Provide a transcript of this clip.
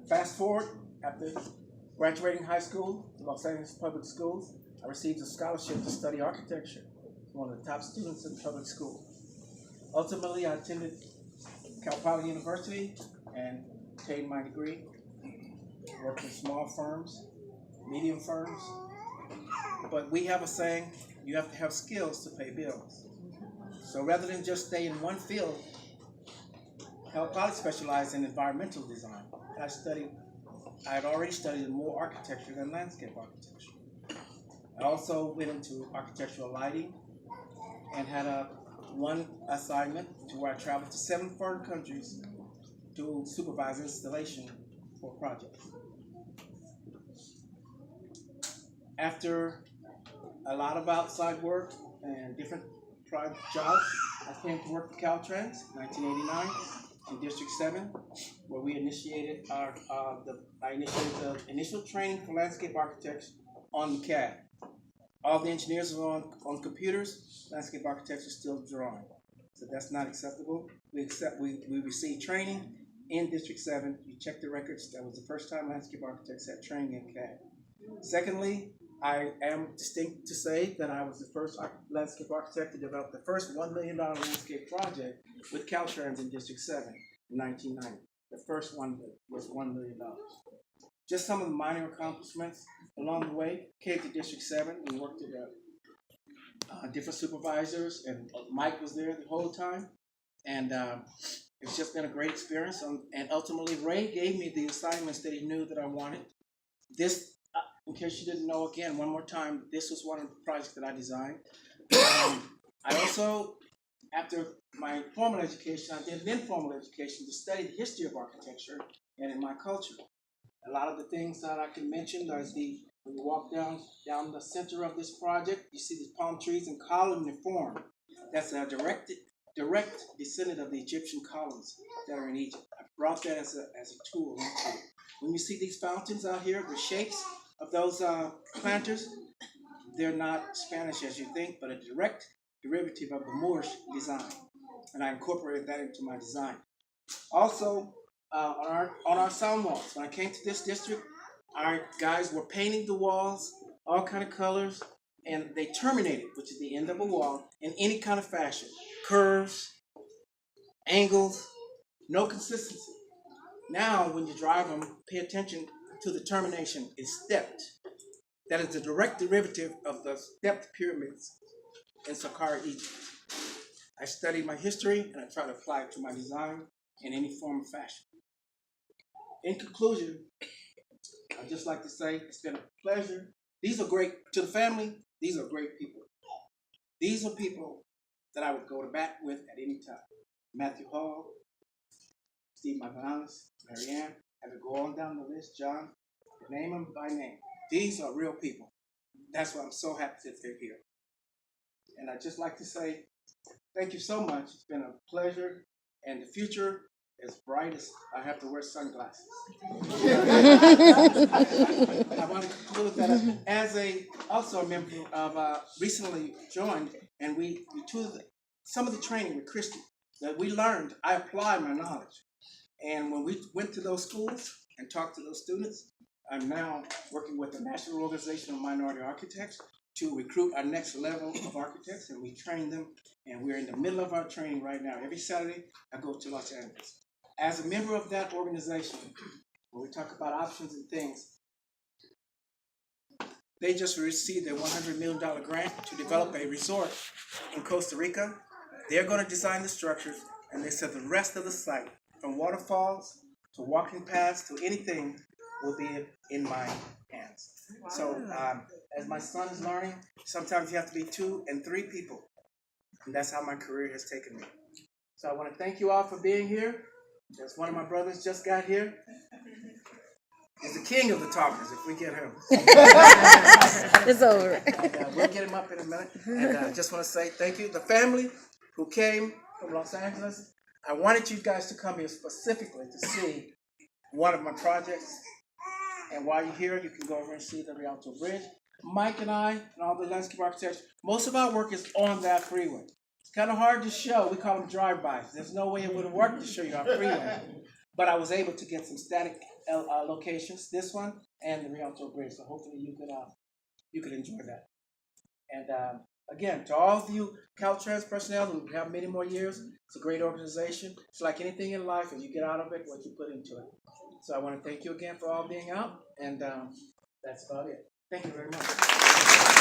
Fast forward, after graduating high school, Los Angeles Public Schools, I received a scholarship to study architecture. One of the top students in public school. Ultimately, I attended Cal Poly University and obtained my degree. Worked in small firms, medium firms. But we have a saying, you have to have skills to pay bills. So rather than just stay in one field, Cal Poly specialized in environmental design. I had already studied more architecture than landscape architecture. I also went into architectural lighting and had one assignment to where I traveled to 7 foreign countries to supervise installation for projects. After a lot of outside work and different jobs, I came to work for Caltrans in 1989 in District 7, where we initiated I initiated the initial training for landscape architects on the CAD. All the engineers were on computers. Landscape architects are still drawing, so that's not acceptable. We received training in District 7. You check the records. That was the first time landscape architects had training in CAD. Secondly, I am distinct to say that I was the first landscape architect to develop the first $1 million landscape project with Caltrans in District 7 in 1990. The first one was $1 million. Just some of the minor accomplishments along the way. Came to District 7. We worked at different supervisors, and Mike was there the whole time. And it's just been a great experience. And ultimately, Ray gave me the assignments that he knew that I wanted. This, in case you didn't know, again, one more time, this was one of the projects that I designed. I also, after my formal education, I did an informal education to study the history of architecture and in my culture. A lot of the things that I can mention is when you walk down the center of this project, you see these palm trees in columnar form. That's a direct descendant of the Egyptian columns that are in Egypt. I brought that as a tool into it. When you see these fountains out here, the shapes of those planters, they're not Spanish as you think, but a direct derivative of the Moorish design. And I incorporated that into my design. Also, on our sound walls, when I came to this district, our guys were painting the walls, all kind of colors, and they terminated, which is the end of a wall, in any kind of fashion. Curves, angles, no consistency. Now, when you drive them, pay attention to the termination. It's stepped. That is the direct derivative of the stepped pyramids in Saqqara, Egypt. I studied my history, and I try to apply it to my design in any form or fashion. In conclusion, I'd just like to say it's been a pleasure. These are great, to the family, these are great people. These are people that I would go to bat with at any time. Matthew Hall, Steve Mavanas, Marianne, I could go on down the list, John, name them by name. These are real people. That's why I'm so happy that they're here. And I'd just like to say thank you so much. It's been a pleasure, and the future as bright as I have to wear sunglasses. I want to conclude that as also a member of recently joined, and we toured some of the training with Christy that we learned. I applied my knowledge, and when we went to those schools and talked to those students, I'm now working with the National Organization of Minority Architects to recruit our next level of architects, and we train them, and we're in the middle of our training right now. Every Saturday, I go to Los Angeles. As a member of that organization, when we talk about options and things, they just received a $100 million grant to develop a resort in Costa Rica. They're going to design the structures, and they said the rest of the site, from waterfalls to walking paths to anything, will be in my hands. So as my son is learning, sometimes you have to be 2 and 3 people. And that's how my career has taken me. So I want to thank you all for being here. There's one of my brothers just got here. He's the king of the talkers if we get him. It's over. And, we'll get him up in a minute. And I just want to say thank you. The family who came from Los Angeles, I wanted you guys to come here specifically to see one of my projects. And while you're here, you can go over and see the Rialto Bridge. Mike and I, and all the landscape architects, most of our work is on that freeway. It's kind of hard to show. We call them drive-bys. There's no way it would have worked to show you our freeway. But I was able to get some static locations, this one and the Rialto Bridge. So hopefully you could enjoy that. And again, to all of you Caltrans personnel who have many more years, it's a great organization. It's like anything in life, if you get out of it, what you put into it. So I want to thank you again for all being out, and that's about it. Thank you very much.